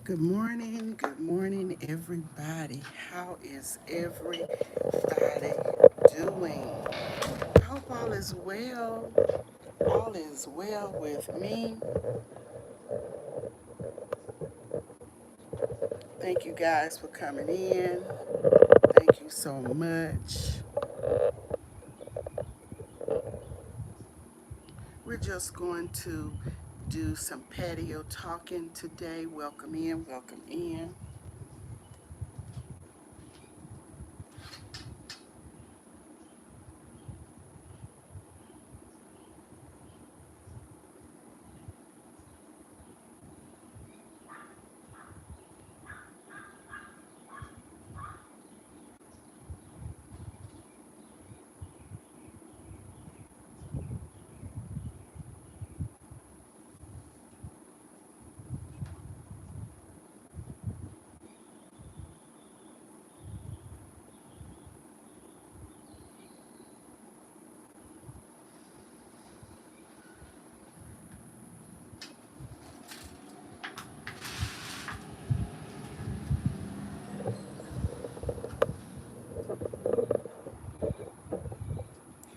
Good morning, everybody. How is everybody doing? I hope all is well. All is well with me. Thank you guys for coming in. Thank you so much. We're just going to do some patio talking today. Welcome in, welcome in.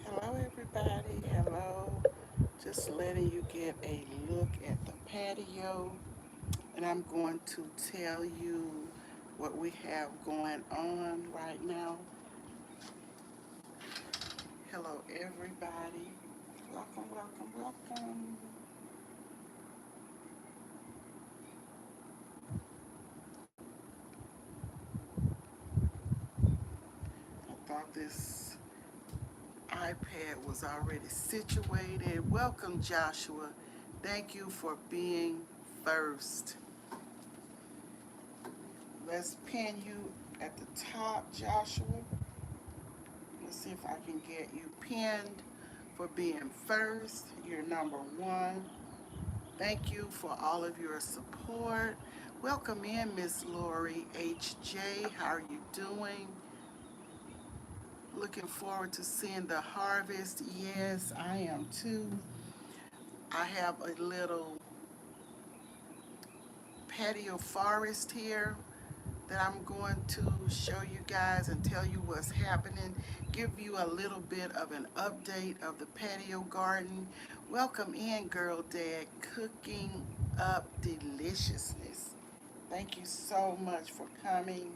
Hello, everybody. Hello. Just letting you get a look at the patio. And I'm going to tell you what we have going on right now. Hello, everybody. Welcome, welcome, welcome. I thought this iPad was already situated. Welcome, Joshua. Thank you for being first. Let's pin you at the top, Joshua. Let's see if I can get you pinned for being first. You're number one. Thank you for all of your support. Welcome in, Miss Lori HJ. How are you doing? Looking forward to seeing the harvest. Yes, I am too. I have a little patio forest here that I'm going to show you guys and tell you what's happening. Give you a little bit of an update of the patio garden. Welcome in, Girl Dad, cooking up deliciousness. Thank you so much for coming.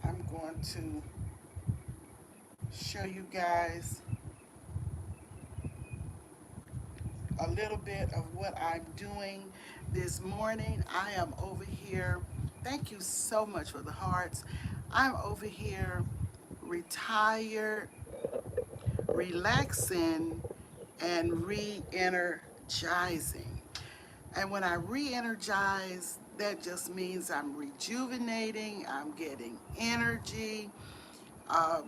I'm going to show you guys a little bit of what I'm doing this morning. I am over here. Thank you so much for the hearts. I'm over here retired, relaxing, and re energizing. And when I re energize, that just means I'm rejuvenating, I'm getting energy, uh,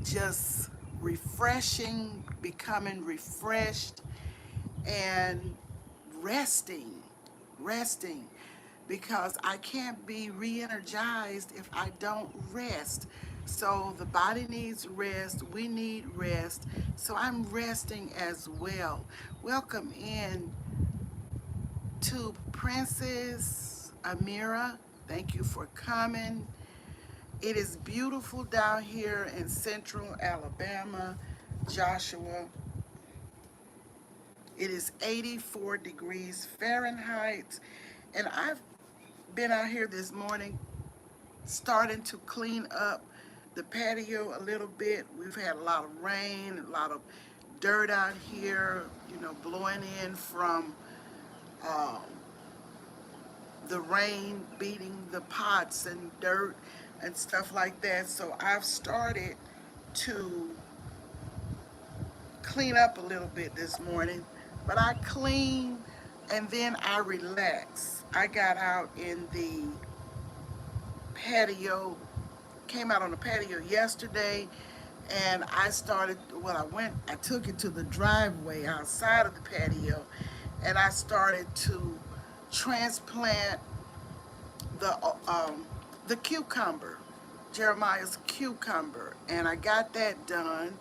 just refreshing, becoming refreshed, and resting, resting, because I can't be re energized if I don't rest. So the body needs rest, we need rest. So I'm resting as well. Welcome in to Princess Amira. Thank you for coming. It is beautiful down here in central Alabama, Joshua. It is 84 degrees Fahrenheit. And I've been out here this morning starting to clean up the patio a little bit. We've had a lot of rain, a lot of dirt out here, blowing in from uh, the rain beating the pots and dirt and stuff like that. So I've started to clean up a little bit this morning, but I clean and then I relax. I got out in the patio, came out on the patio yesterday, and I started, I took it to the driveway outside of the patio, and I started to transplant the the cucumber, Jeremiah's cucumber, and I got that done.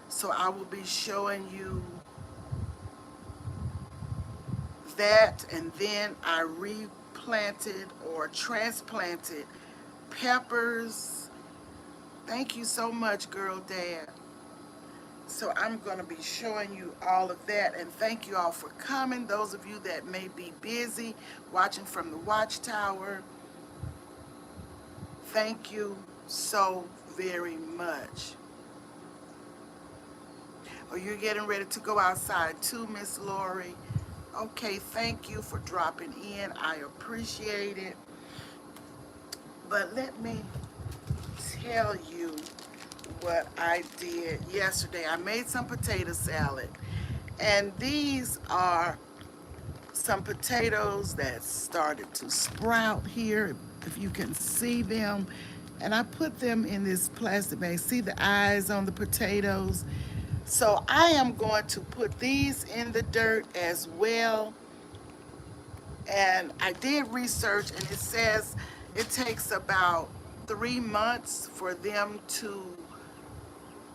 So I will be showing you that, and then I replanted or transplanted peppers. Thank you so much, Girl Dad. So I'm going to be showing you all of that, and thank you all for coming. Those of you that may be busy watching from the watchtower, thank you so very much. Oh, you're getting ready to go outside too, Miss Lori. Okay, thank you for dropping in. I appreciate it. But let me tell you what I did yesterday. I made some potato salad, and these are some potatoes that started to sprout here, if you can see them. And I put them in this plastic bag. See the eyes on the potatoes? So I am going to put these in the dirt as well. And I did research, and it says it takes about 3 months for them to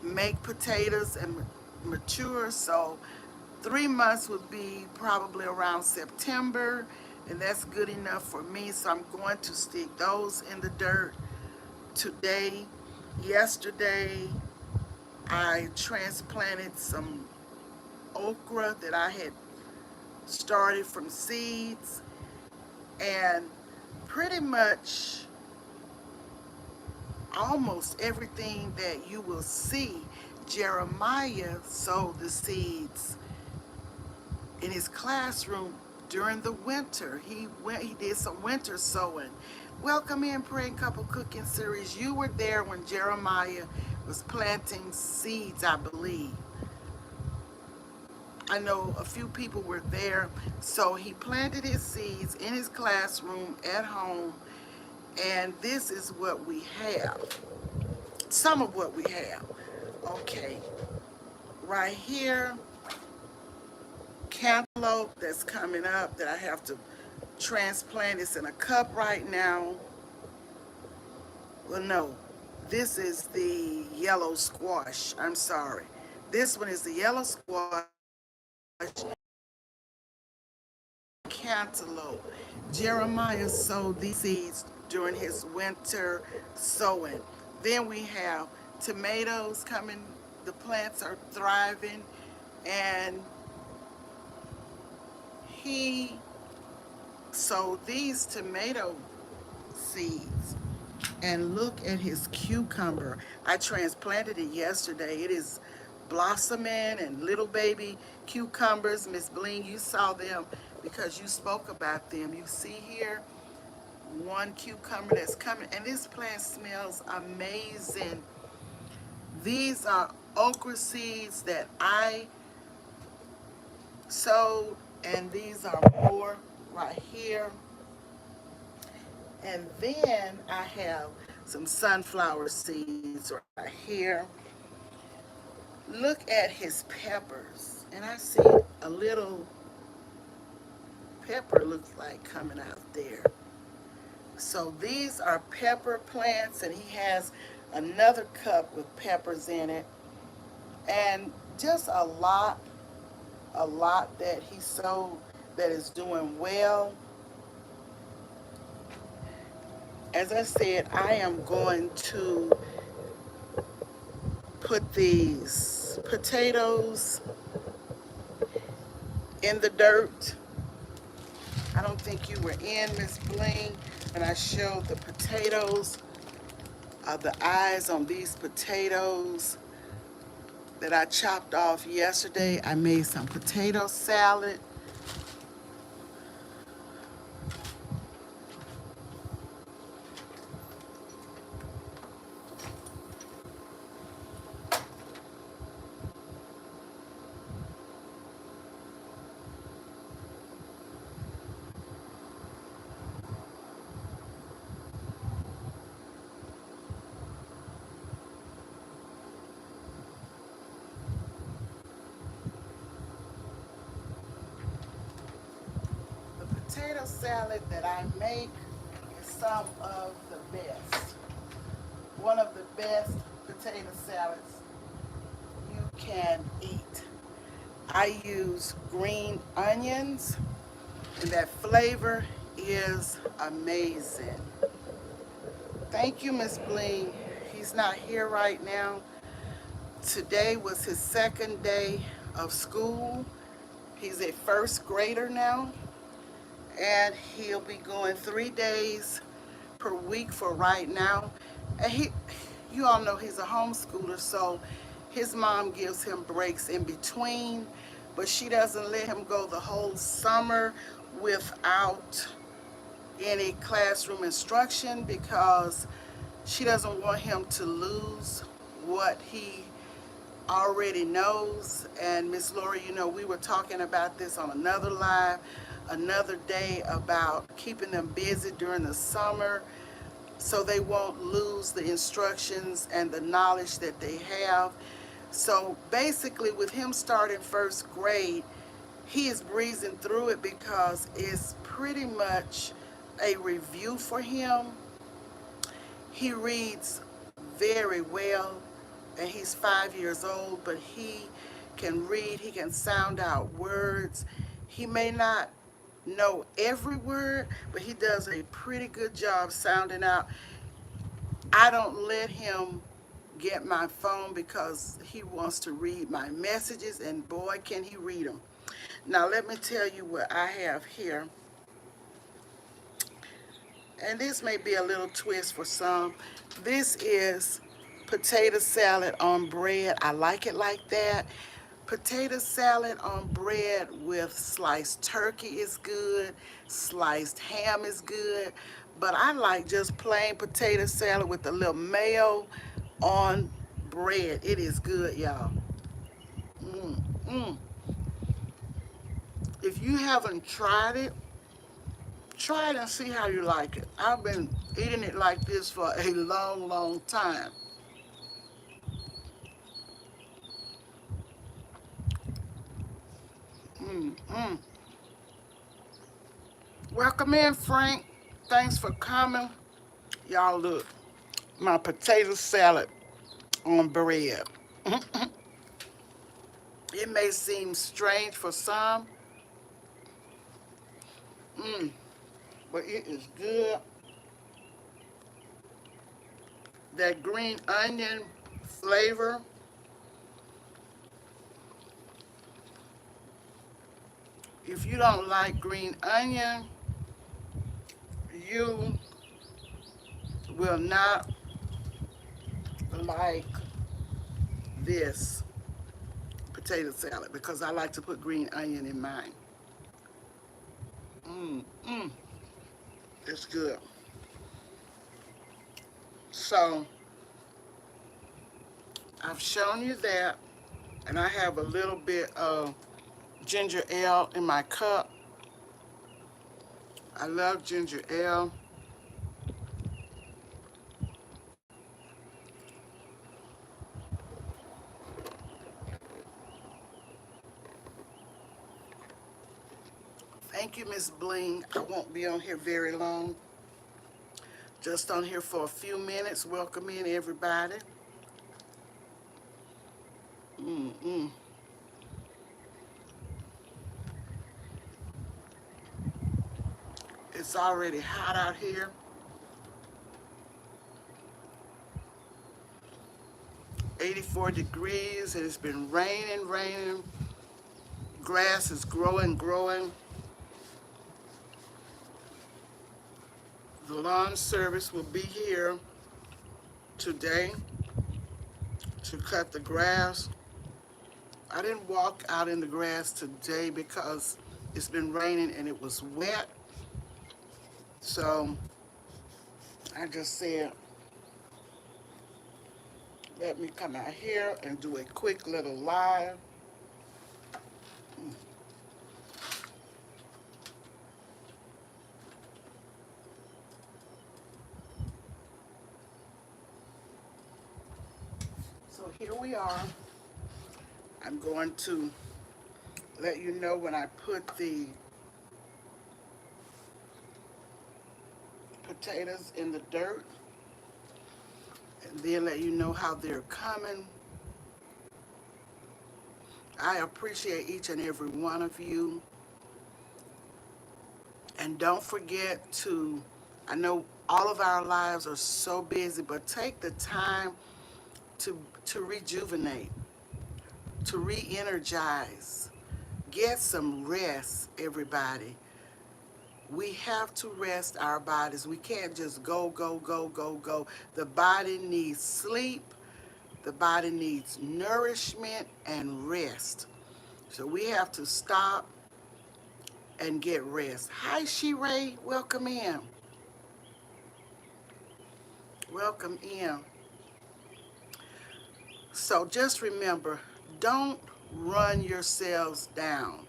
make potatoes and mature. So 3 months would be probably around September, and that's good enough for me. So I'm going to stick those in the dirt today. Yesterday, I transplanted some okra that I had started from seeds, and pretty much almost everything that you will see, Jeremiah sowed the seeds in his classroom during the winter. He did some winter sowing. Welcome in Praying Couple Cooking Series. You were there when Jeremiah was planting seeds, I believe. I know a few people were there. So he planted his seeds in his classroom at home, and this is what we have. Some of what we have. Okay, right here, cantaloupe that's coming up that I have to transplant. It's in a cup right now. Well, no, this is the yellow squash. I'm sorry. This one is the yellow squash, cantaloupe. Jeremiah sowed these seeds during his winter sowing. Then we have tomatoes coming. The plants are thriving, and he sowed these tomato seeds. And look at his cucumber. I transplanted it yesterday. It is blossoming, and little baby cucumbers. Miss Bling, you saw them because you spoke about them. You see here one cucumber that's coming, and this plant smells amazing. These are okra seeds that I sowed, and these are more right here. And then I have some sunflower seeds right here. Look at his peppers. And I see a little pepper looks like coming out there. So these are pepper plants, and he has another cup with peppers in it. And just a lot that he sowed that is doing well. As I said, I am going to put these potatoes in the dirt. I don't think you were in, Miss Bling, and I showed the potatoes, the eyes on these potatoes that I chopped off yesterday. I made some potato salad. The potato salad that I make is some of the best. One of the best potato salads you can eat. I use green onions, And that flavor is amazing. Thank you, Miss Bling. He's not here right now. Today was his second day of school. He's a first grader now, and he'll be going 3 days per week for right now. And you all know he's a homeschooler, so his mom gives him breaks in between, but she doesn't let him go the whole summer without any classroom instruction because she doesn't want him to lose what he already knows. And Miss Lori, we were talking about this on another live, another day about keeping them busy during the summer so they won't lose the instructions and the knowledge that they have. So basically, with him starting first grade, he is breezing through it because it's pretty much a review for him. He reads very well, and he's 5 years old, but he can read, he can sound out words. He may not know every word, but he does a pretty good job sounding out. I don't let him get my phone because he wants to read my messages, and boy, can he read them. Now, let me tell you what I have here. And this may be a little twist for some. This is potato salad on bread. I like it like that. Potato salad on bread with sliced turkey is good, sliced ham is good, but I like just plain potato salad with a little mayo on bread. It is good, y'all. Mm, mm. If you haven't tried it, try it and see how you like it. I've been eating it like this for a long, long time. Mm, mm. Welcome in, Frank. Thanks for coming. Y'all, look, my potato salad on bread. It may seem strange for some, mm, but it is good. That green onion flavor, if you don't like green onion, you will not like this potato salad because I like to put green onion in mine. Mm, mm, it's good. So I've shown you that, and I have a little bit of ginger ale in my cup. I love ginger ale. Thank you, Miss Bling. I won't be on here very long. Just on here for a few minutes. Welcome in, everybody. Mm-mm. It's already hot out here. 84 degrees. It's been raining, raining. Grass is growing, growing. The lawn service will be here today to cut the grass. I didn't walk out in the grass today because it's been raining and it was wet. So I just said, let me come out here and do a quick little live. So here we are. I'm going to let you know when I put the potatoes in the dirt, and then let you know how they're coming. I appreciate each and every one of you. And don't forget to, I know all of our lives are so busy, but take the time to rejuvenate, to re-energize. Get some rest, everybody. We have to rest our bodies. We can't just go, go, go, go, go. The body needs sleep. The body needs nourishment and rest. So we have to stop and get rest. Hi, She-Ray. Welcome in. Welcome in. So just remember, don't run yourselves down.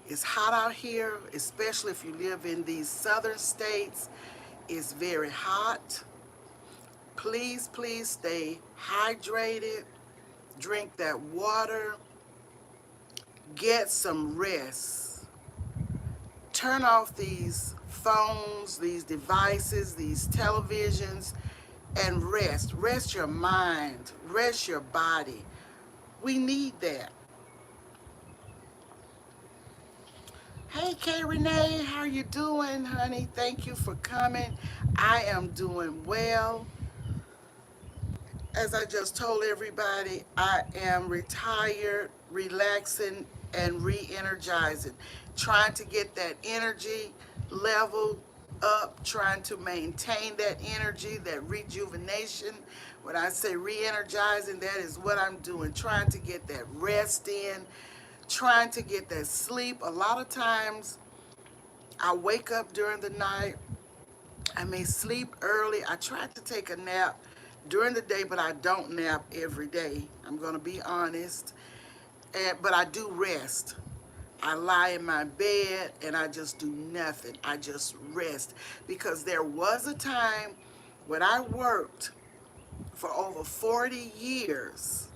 It's hot out here, especially if you live in these southern states. It's very hot. Please, please stay hydrated. Drink that water. Get some rest. Turn off these phones, these devices, these televisions, and rest. Rest your mind. Rest your body. We need that. Hey, Kay Renee, how you doing, honey? Thank you for coming. I am doing well. As I just told everybody, I am retired, relaxing, and re-energizing, trying to get that energy level up, trying to maintain that energy, that rejuvenation. When I say re-energizing, that is what I'm doing, trying to get that rest in, trying to get that sleep. A lot of times I wake up during the night. I may sleep early. I try to take a nap during the day, but I don't nap every day. I'm going to be honest. But I do rest. I lie in my bed and I just do nothing. I just rest. Because there was a time when I worked for over 40 years,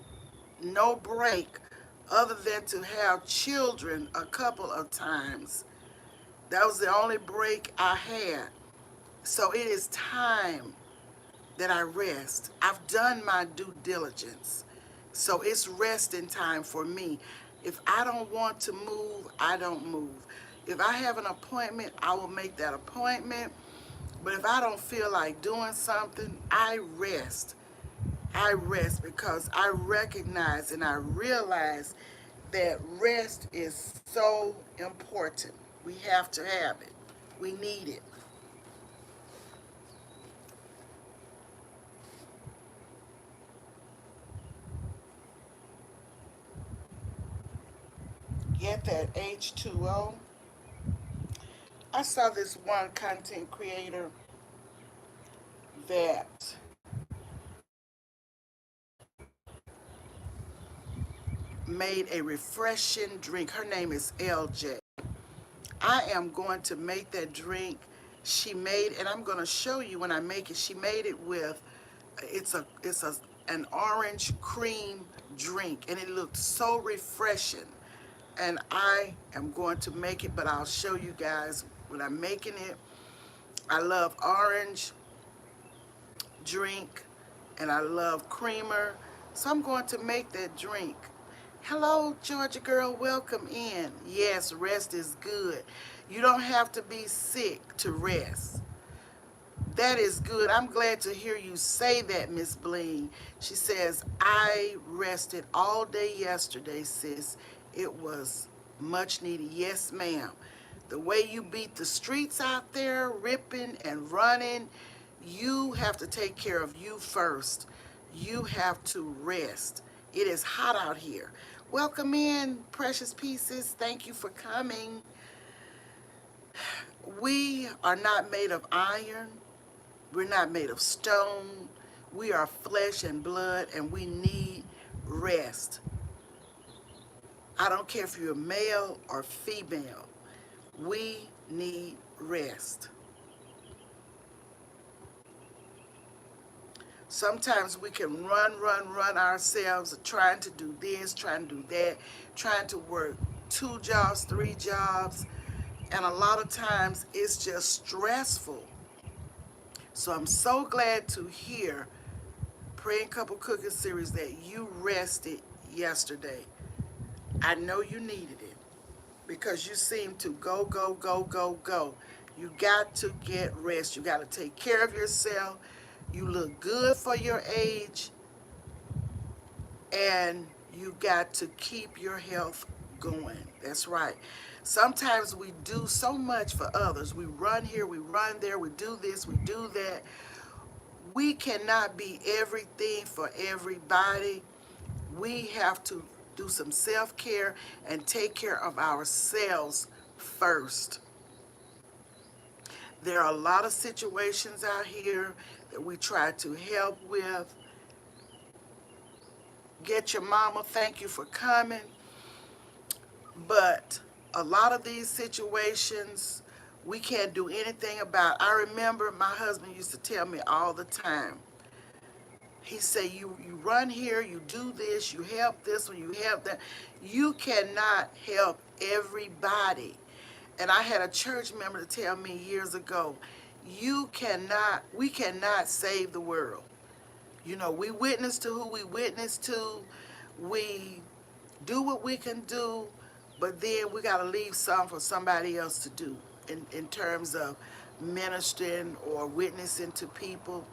no break, other than to have children a couple of times. That was the only break I had. So it is time that I rest. I've done my due diligence. So it's resting time for me. If I don't want to move, I don't move. If I have an appointment, I will make that appointment. But if I don't feel like doing something, I rest. I rest because I recognize and I realize that rest is so important. We have to have it. We need it. Get that H2O. I saw this one content creator that made a refreshing drink. Her name is LJ. I am going to make that drink. She made, and I'm going to show you when I make it. She made it with, it's an orange cream drink, and it looked so refreshing. And I am going to make it, but I'll show you guys when I'm making it. I love orange drink and I love creamer. So I'm going to make that drink. Hello, Georgia girl, welcome in. Yes, rest is good. You don't have to be sick to rest. That is good. I'm glad to hear you say that, Miss Bling. She says, I rested all day yesterday, sis. It was much needed. Yes, ma'am. The way you beat the streets out there, ripping and running, you have to take care of you first. You have to rest. It is hot out here. Welcome in, precious pieces. Thank you for coming. We are not made of iron. We're not made of stone. We are flesh and blood, and we need rest. I don't care if you're male or female. We need rest. Sometimes we can run ourselves trying to do this, trying to do that, trying to work 2 jobs, 3 jobs, and a lot of times it's just stressful. So I'm so glad to hear Praying Couple Cooking Series that you rested yesterday. I know you needed it. because you seem to go, go, go, go, go. You got to get rest. You got to take care of yourself. You look good for your age, and you got to keep your health going. That's right. Sometimes we do so much for others. We run here, we run there, we do this, we do that. We cannot be everything for everybody. We have to do some self care and take care of ourselves first. There are a lot of situations out here that we try to help with. Get your mama, thank you for coming. But a lot of these situations we can't do anything about. I remember my husband used to tell me all the time. He said, you run here, you do this, you help this one, you help that. You cannot help everybody. And I had a church member to tell me years ago, we cannot save the world. You know, we witness to who we witness to. We do what we can do, but then we got to leave some for somebody else to do in terms of ministering or witnessing to people.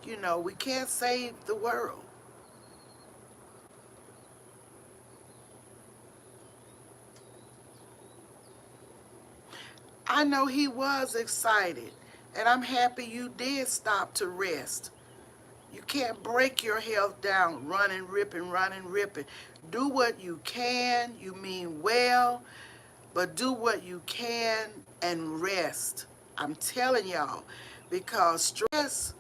You know, we can't save the world. I know he was excited, and I'm happy you did stop to rest. You can't break your health down running, ripping, running, ripping. Do what you can, you mean well, but do what you can and rest. I'm telling y'all, because stress,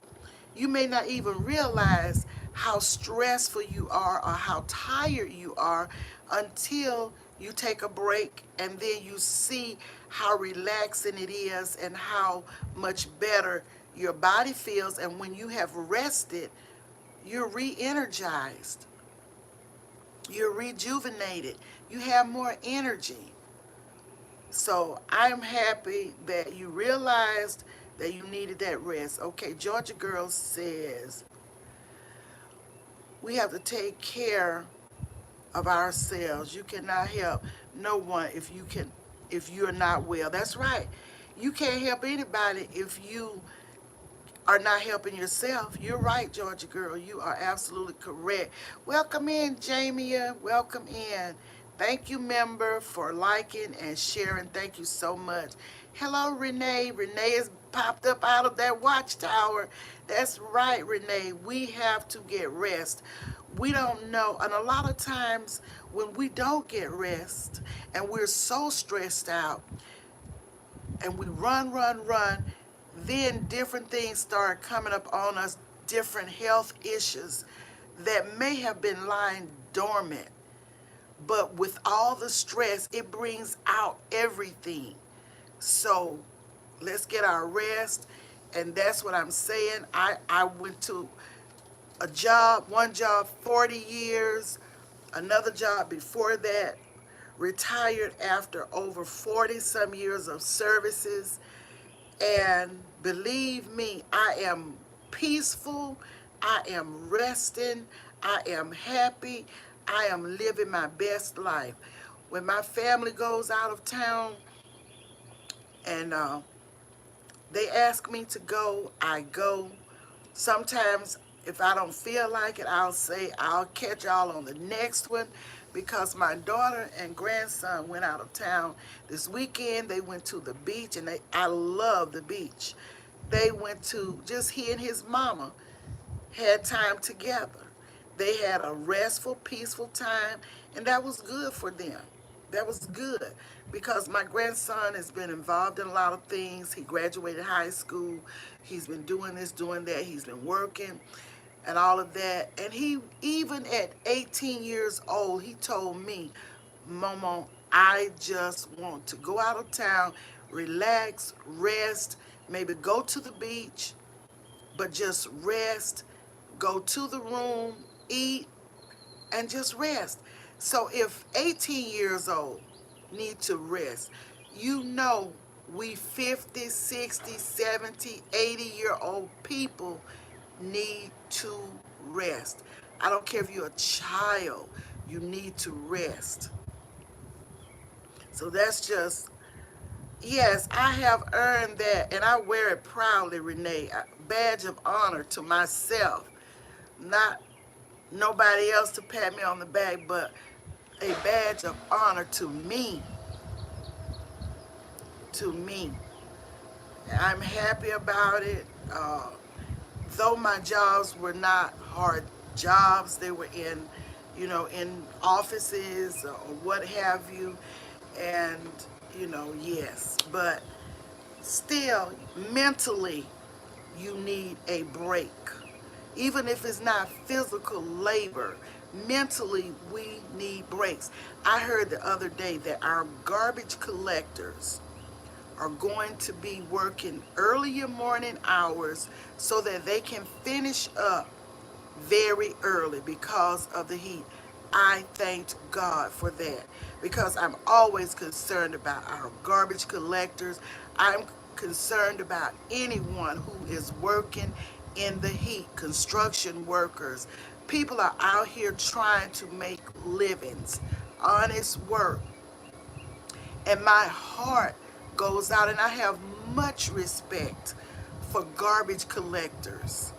you may not even realize how stressful you are or how tired you are until you take a break and then you see how relaxing it is and how much better your body feels. And when you have rested, you're re energized, you're rejuvenated, you have more energy. So I'm happy that you realized that you needed that rest. Okay, Georgia Girl says we have to take care of ourselves. You cannot help no one if you're not well. That's right. You can't help anybody if you are not helping yourself. You're right, Georgia Girl. You are absolutely correct. Welcome in, Jamia. Welcome in. Thank you, member, for liking and sharing. Thank you so much. Hello, Renee. Renee has popped up out of that watchtower. That's right, Renee. We have to get rest. We don't know. And a lot of times when we don't get rest and we're so stressed out, and we run, run, run, then different things start coming up on us, different health issues that may have been lying dormant. But with all the stress, it brings out everything. So let's get our rest. And that's what I'm saying. I went to one job 40 years, another job before that, retired after over 40 some years of services. And believe me, I am peaceful, I am resting, I am happy, I am living my best life. When my family goes out of town and they ask me to go, I go. Sometimes, if I don't feel like it, I'll say I'll catch y'all on the next one because my daughter and grandson went out of town this weekend. They went to the beach, and I love the beach. They went to just he and his mama had time together. They had a restful, peaceful time, and that was good for them. That was good because my grandson has been involved in a lot of things. He graduated high school. He's been doing this, doing that. He's been working and all of that. And he, even at 18 years old, he told me, Momo, I just want to go out of town, relax, rest, maybe go to the beach, but just rest, go to the room, eat, and just rest. So if 18 years old need to rest, you know we 50, 60, 70, 80-year-old people need to rest. I don't care if you're a child, you need to rest. So that's just, yes, I have earned that, and I wear it proudly, Renee. A badge of honor to myself, not nobody else to pat me on the back, but a badge of honor to me. I'm happy about it. Though my jobs were not hard jobs, they were in, in offices or what have you, and yes, but still, mentally, you need a break. Even if it's not physical labor, mentally, we need breaks. I heard the other day that our garbage collectors are going to be working earlier morning hours so that they can finish up very early because of the heat. I thanked God for that because I'm always concerned about our garbage collectors. I'm concerned about anyone who is working in the heat, construction workers. People are out here trying to make livings, honest work. And my heart goes out, and I have much respect for garbage collectors,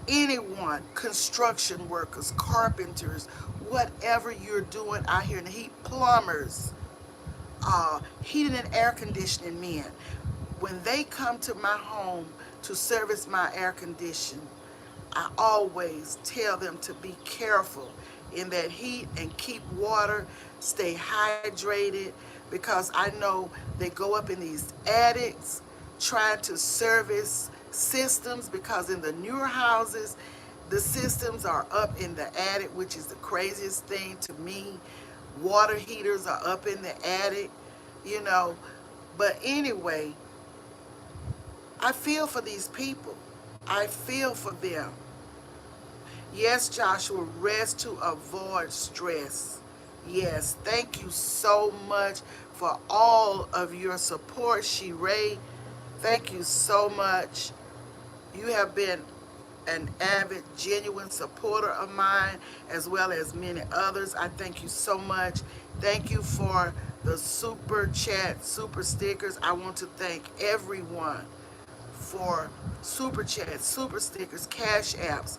anyone, construction workers, carpenters, whatever you're doing out here in the heat, plumbers, heating and air conditioning men. When they come to my home to service my air condition, I always tell them to be careful in that heat and keep water, stay hydrated, because I know they go up in these attics trying to service systems, because in the newer houses, the systems are up in the attic, which is the craziest thing to me. Water heaters are up in the attic, you know. But anyway, I feel for these people. I feel for them. Yes, Joshua, rest to avoid stress. Yes, thank you so much for all of your support, Sheree. Thank you so much. You have been an avid, genuine supporter of mine, as well as many others. I thank you so much. Thank you for the super chat, super stickers. I want to thank everyone for super chats, super stickers, cash apps,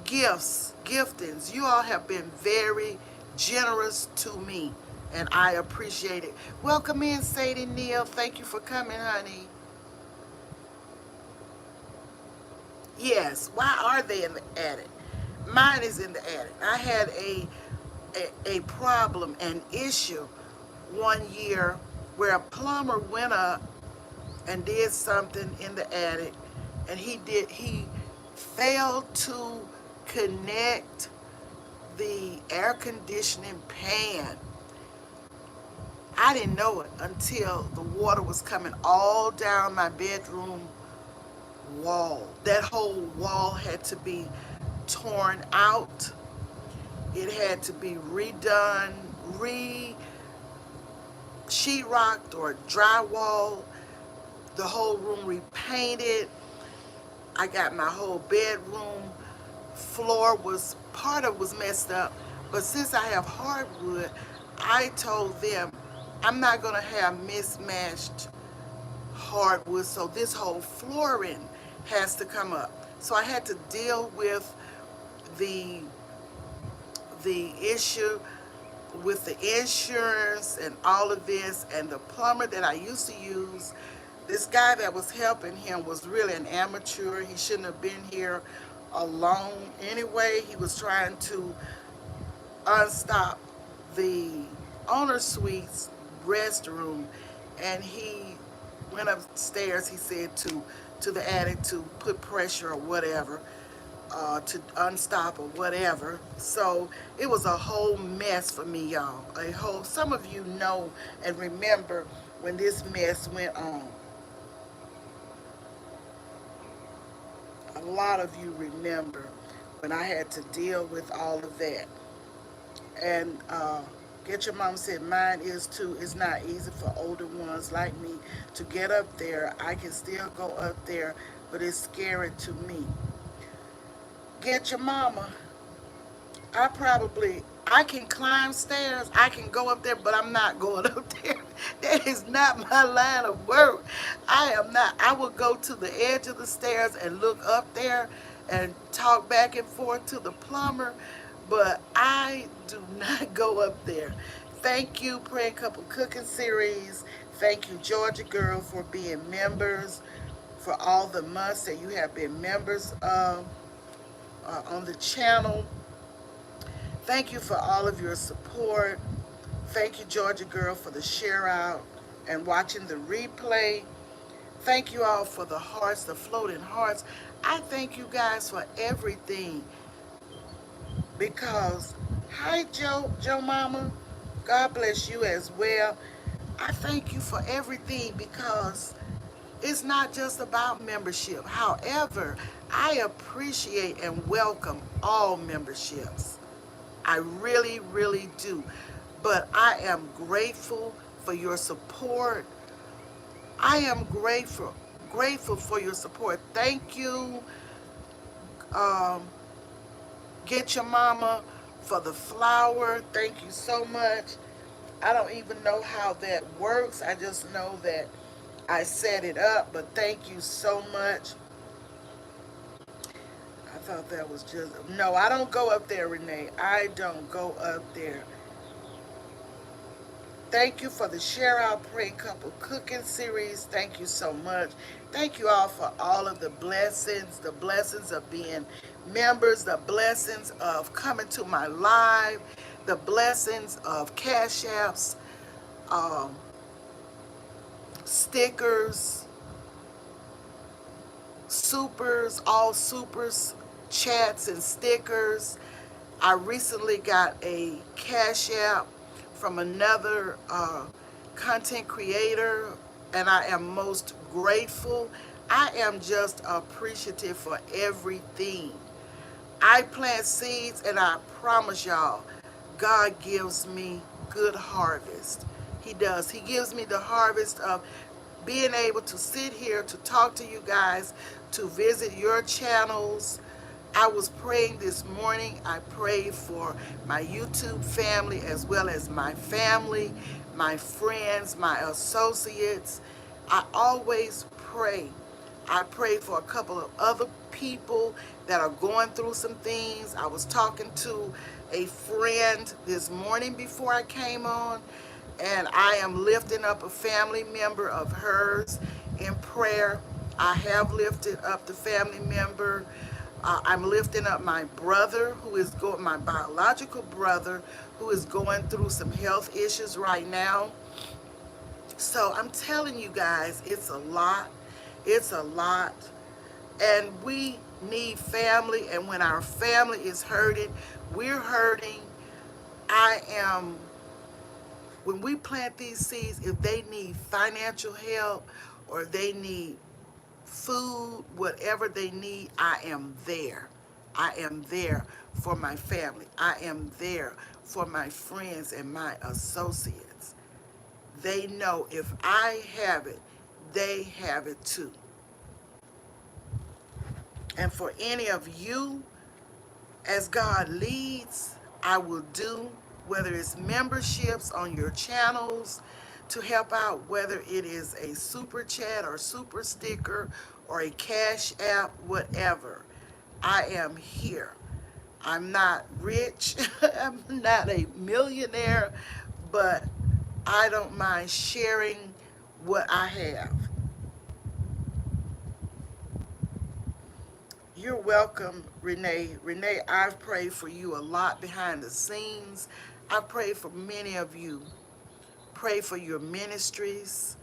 gifts, giftings. You all have been very generous to me, and I appreciate it. Welcome in, Sadie Neal. Thank you for coming, honey. Yes, why are they in the attic? Mine is in the attic. I had a problem, an issue one year where a plumber went up and did something in the attic, and he failed to connect the air conditioning pan. I didn't know it until the water was coming all down my bedroom wall. That whole wall had to be torn out. It had to be redone, re sheetrocked or drywall, the whole room repainted. I got my whole bedroom floor was part of was messed up, but since I have hardwood, I told them I'm not gonna have mismatched hardwood, so this whole flooring has to come up. So I had to deal with the the issue with the insurance and all of this, and the plumber that I used to use, this guy that was helping him was really an amateur. He shouldn't have been here alone anyway. He was trying to unstop the owner suite's restroom, and he went upstairs, he said, to the attic to put pressure or whatever, to unstop or whatever. So it was a whole mess for me, y'all. A whole, some of you know and remember when this mess went on. A lot of you remember when I had to deal with all of that. And Get Your Mom said, mine is too. It's not easy for older ones like me to get up there. I can still go up there, but it's scary to me. Get Your Mama, I probably I can climb stairs. I can go up there, but I'm not going up there. That is not my line of work. I am not. I will go to the edge of the stairs and look up there and talk back and forth to the plumber, but I do not go up there. Thank you, Praying Couple Cooking Series. Thank you, Georgia Girl, for being members for all the months that you have been members on the channel. Thank you for all of your support. Thank you, Georgia Girl, for the share out and watching the replay. Thank you all for the hearts, the floating hearts. I thank you guys for everything because, hi, Joe Mama. God bless you as well. I thank you for everything because it's not just about membership. However, I appreciate and welcome all memberships. I really, really do. But I am grateful for your support. I am grateful for your support. Thank you, um, Get Your Mama, for the flower. Thank you so much. I don't even know how that works. I just know that I set it up, but thank you so much. I thought that was just, no, I don't go up there, Renee. I don't go up there. Thank you for the Share Out Pray Couple Cooking Series. Thank you so much. Thank you all for all of the blessings of being members, the blessings of coming to my live, the blessings of Cash Apps, um, stickers, supers, all supers, chats, and stickers. I recently got a Cash App from another content creator, and I am most grateful. I am just appreciative for everything. I plant seeds, and I promise y'all, God gives me good harvest. He does. He gives me the harvest of being able to sit here to talk to you guys, to visit your channels. I was praying this morning. I prayed for my YouTube family as well as my family, my friends, my associates. I always pray. I prayed for a couple of other people that are going through some things. I was talking to a friend this morning before I came on, and I am lifting up a family member of hers in prayer. I have lifted up the family member. I'm lifting up my brother who is going, my biological brother who is going through some health issues right now. So I'm telling you guys, it's a lot. It's a lot. And we need family. And when our family is hurting, we're hurting. I am, when we plant these seeds, if they need financial help or they need food, whatever they need, I am there. I am there for my family. I am there for my friends and my associates. They know if I have it, they have it too. And for any of you, as God leads, I will do, whether it's memberships on your channels to help out, whether it is a super chat or super sticker or a cash app, whatever. I am here. I'm not rich. I'm not a millionaire, but I don't mind sharing what I have. You're welcome, Renee. Renee, I've prayed for you a lot behind the scenes. I've prayed for many of you. Pray for your ministries,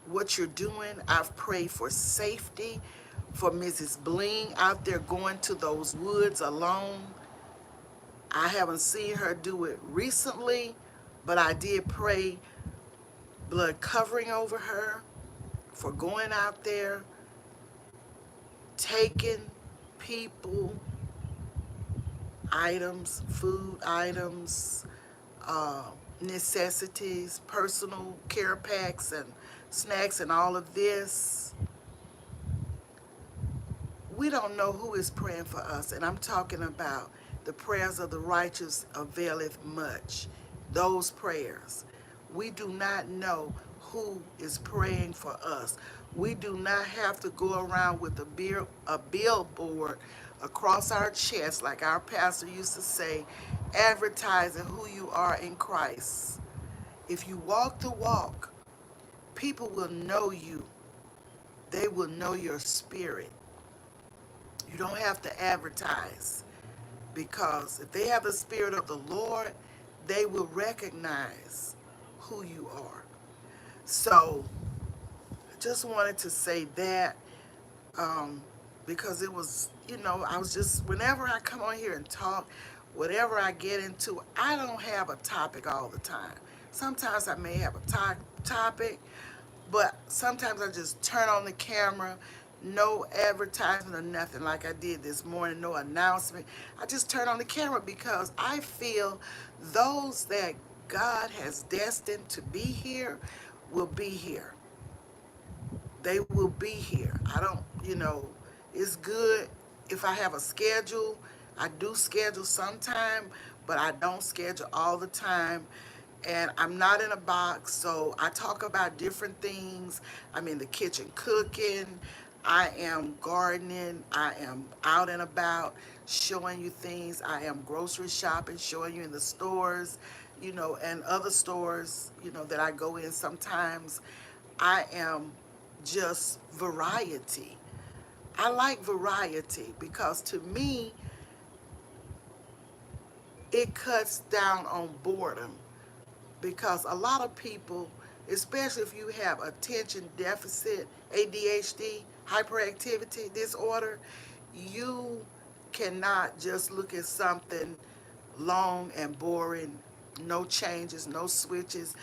what you're doing. I've prayed for safety for Mrs. Bling out there going to those woods alone. I haven't seen her do it recently, but I did pray blood covering over her for going out there, taking people, items, food items, uh, necessities, personal care packs and snacks and all of this. We don't know who is praying for us, and I'm talking about The prayers of the righteous availeth much. Those prayers. We do not know who is praying for us. We do not have to go around with a billboard across our chest, like our pastor used to say, advertising who you are in Christ. If you walk the walk, people will know you. They will know your spirit. You don't have to advertise, because if they have the spirit of the Lord, they will recognize who you are. So I just wanted to say that, um, because it was, I was just, whenever I come on here and talk, whatever I get into, I don't have a topic all the time. Sometimes I may have a topic, but sometimes I just turn on the camera, no advertisement or nothing like I did this morning, no announcement. I just turn on the camera because I feel those that God has destined to be here will be here. They will be here. I don't, it's good if I have a schedule. I do schedule sometime, but I don't schedule all the time. And I'm not in a box, so I talk about different things. I'm in the kitchen cooking. I am gardening. I am out and about showing you things. I am grocery shopping, showing you in the stores, and other stores, that I go in sometimes. I am just variety. I like variety because to me, it cuts down on boredom. Because a lot of people, especially if you have attention deficit, ADHD, hyperactivity disorder, you cannot just look at something long and boring, no changes, no switches,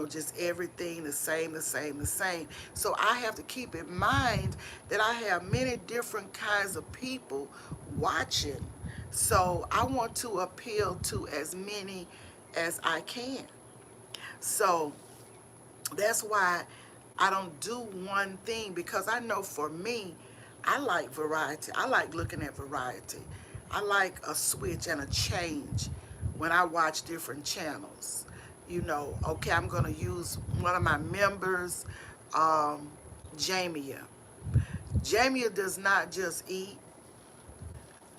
just everything the same, the same, the same. So I have to keep in mind that I have many different kinds of people watching. So I want to appeal to as many as I can. So that's why I don't do one thing, because I know for me, I like variety. I like looking at variety. I like a switch and a change when I watch different channels. Okay, I'm going to use one of my members, um, Jamia. Jamia does not just eat,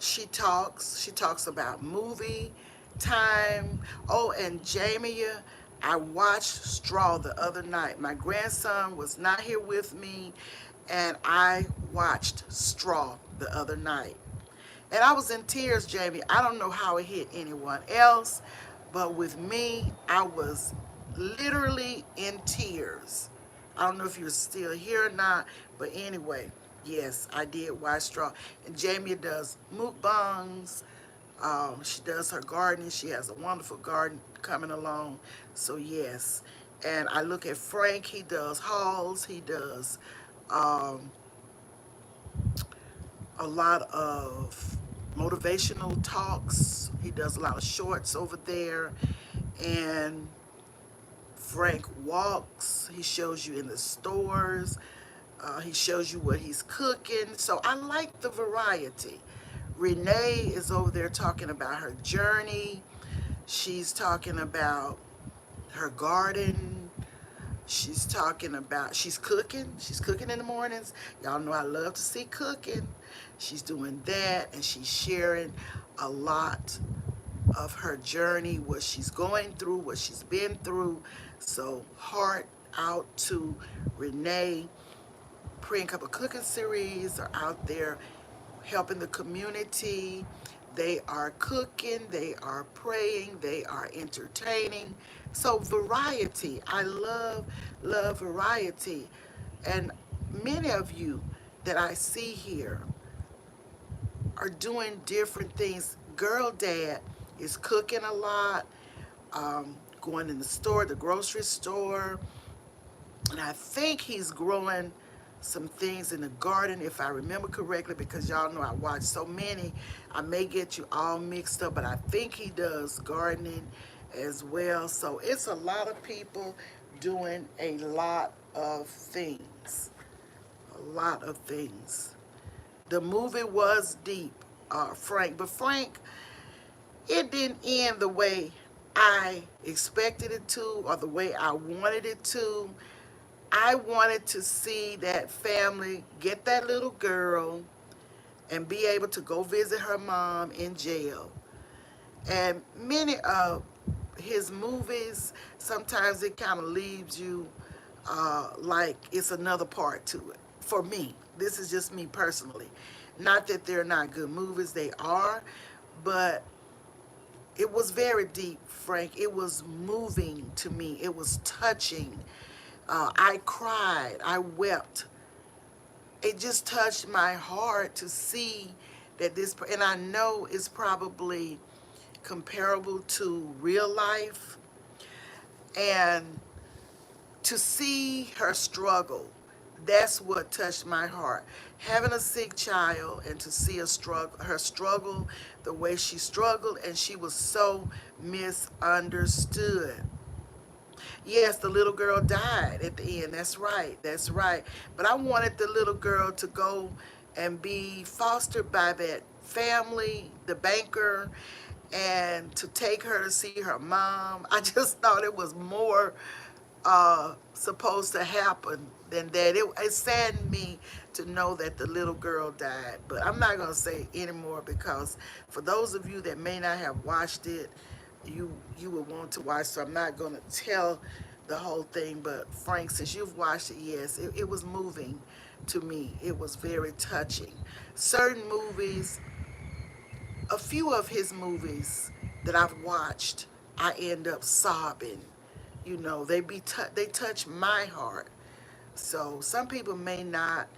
she talks. She talks about movie time. Oh, and Jamia, I watched Straw the other night. My grandson was not here with me, and I watched Straw the other night. And I was in tears, Jamie. I don't know how it hit anyone else, but with me, I was literally in tears. I don't know if you're still here or not, but anyway, yes, I did watch Straw. And Jamie does mukbangs. She does her gardening. She has a wonderful garden coming along. So yes, and I look at Frank. He does hauls. He does um, a lot of motivational talks. He does a lot of shorts over there. And Frank walks. He shows you in the stores. He shows you what he's cooking. So I like the variety. Renee is over there talking about her journey. She's talking about her garden. She's cooking. She's cooking in the mornings. Y'all know I love to see cooking. She's doing that, and she's sharing a lot of her journey, what she's going through, what she's been through. So heart out to Renee. Praying Cup of Cooking series are out there helping the community. They are cooking, they are praying, they are entertaining. So variety. I love variety. And many of you that I see here are doing different things. Girl Dad is cooking a lot, going in the store, the grocery store, and I think he's growing some things in the garden, if I remember correctly, because y'all know I watch so many. I may get you all mixed up, but I think he does gardening as well. So it's a lot of people doing a lot of things. A lot of things. The movie was deep, Frank. But Frank, It didn't end the way I expected it to or the way I wanted it to. I wanted to see that family get that little girl and be able to go visit her mom in jail. And many of his movies, sometimes it kind of leaves you like it's another part to it. For me, this is just me personally. Not that they're not good movies, they are, but it was very deep, Frank. It was moving to me. It was touching. I cried. I wept. It just touched my heart to see that this, and I know it's probably comparable to real life, and to see her struggle, that's what touched my heart. Having a sick child and to see her struggle the way she struggled, and she was so misunderstood. Yes, the little girl died at the end. That's right. That's right. But I wanted the little girl to go and be fostered by that family, the banker, and to take her to see her mom. I just thought it was more supposed to happen than that. It saddened me to know that the little girl died. But I'm not going to say anymore because for those of you that may not have watched it, you would want to watch. So I'm not going to tell the whole thing. But Frank, since you've watched it, yes, it was moving to me. It was very touching. Certain movies, a few of his movies that I've watched, I end up sobbing. You know, they touch my heart. So some people may not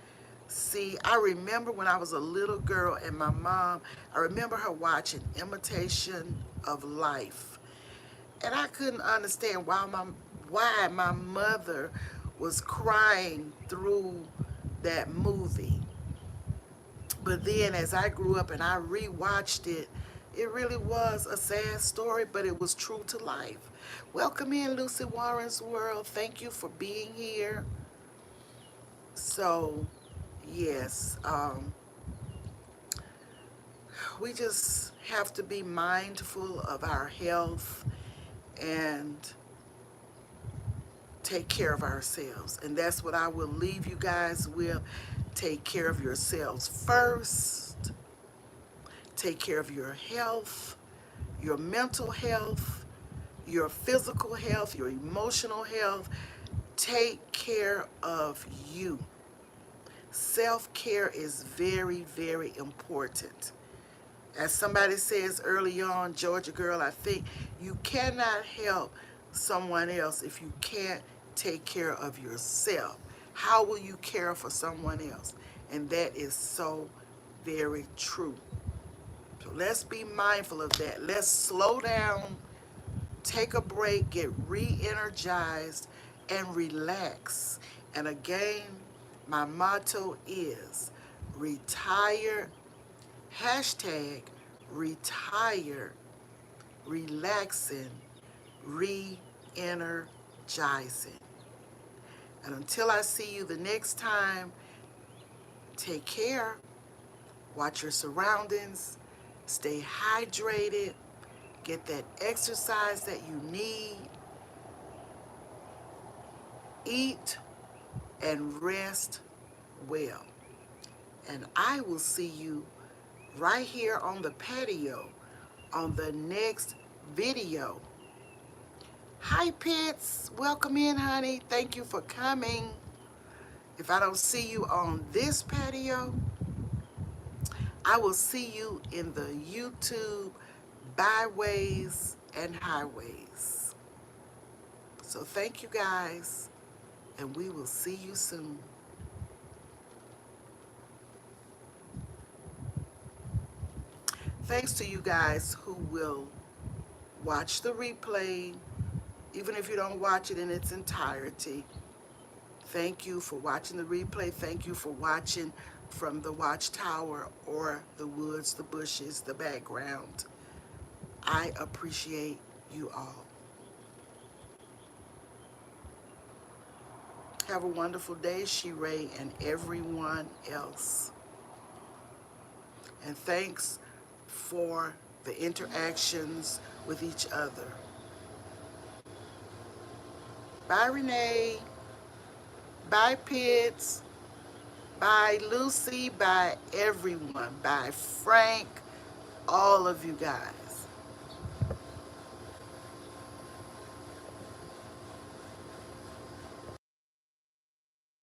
see. I remember when I was a little girl and my mom, I remember her watching Imitation of Life. And I couldn't understand why my mother was crying through that movie. But then as I grew up and I rewatched it, it really was a sad story, but it was true to life. Welcome in, Lucy Warren's World. Thank you for being here. So, yes, we just have to be mindful of our health and take care of ourselves. And that's what I will leave you guys with. Take care of yourselves first. Take care of your health, your mental health, your physical health, your emotional health. Take care of you. Self-care is very, very important. As somebody says early on, Georgia girl, I think you cannot help someone else if you can't take care of yourself. How will you care for someone else? And that is so very true. So let's be mindful of that. Let's slow down, take a break, get re-energized, and relax. And again, my motto is retire, hashtag retire, relaxing, re-energizing. And until I see you the next time, take care, watch your surroundings, stay hydrated, get that exercise that you need, eat, and rest well. And I will see you right here on the patio on the next video. Hi, Pitts. Welcome in, honey. Thank you for coming. If I don't see you on this patio, I will see you in the YouTube byways and highways. So thank you guys, and we will see you soon. Thanks to you guys who will watch the replay, even if you don't watch it in its entirety. Thank you for watching the replay. Thank you for watching from the watchtower or the woods, the bushes, the background. I appreciate you all. Have a wonderful day, Sheree, and everyone else. And thanks for the interactions with each other. Bye, Renee. Bye, Pitts. Bye, Lucy. Bye, everyone. Bye, Frank. All of you guys.